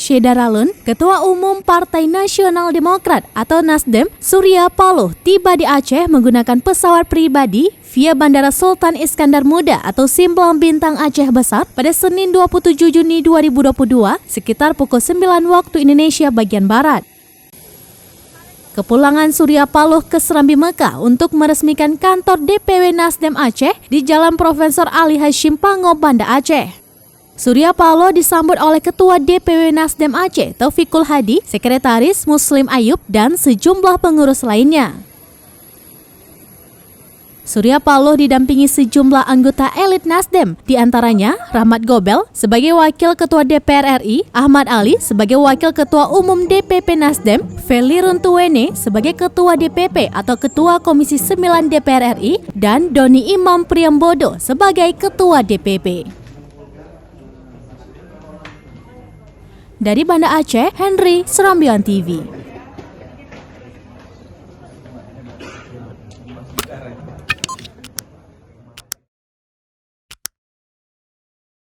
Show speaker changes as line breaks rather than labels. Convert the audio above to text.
Syeda Ralun, Ketua Umum Partai Nasional Demokrat atau Nasdem, Surya Paloh tiba di Aceh menggunakan pesawat pribadi via Bandara Sultan Iskandar Muda atau Simpang Bintang Aceh Besar pada Senin 27 Juni 2022 sekitar pukul 9 waktu Indonesia bagian Barat. Kepulangan Surya Paloh ke Serambi Mekah untuk meresmikan kantor DPW Nasdem Aceh di Jalan Profesor Ali Hashim Pango, Banda Aceh. Surya Paloh disambut oleh Ketua DPW Nasdem Aceh Taufikul Hadi, Sekretaris Muslim Ayub, dan sejumlah pengurus lainnya. Surya Paloh didampingi sejumlah anggota elit Nasdem, di antaranya Rahmat Gobel sebagai Wakil Ketua DPR RI, Ahmad Ali sebagai Wakil Ketua Umum DPP Nasdem, Feli Runtuwene sebagai Ketua DPP atau Ketua Komisi 9 DPR RI, dan Doni Imam Priambodo sebagai Ketua DPP. Dari Banda Aceh, Henry, Serambian TV.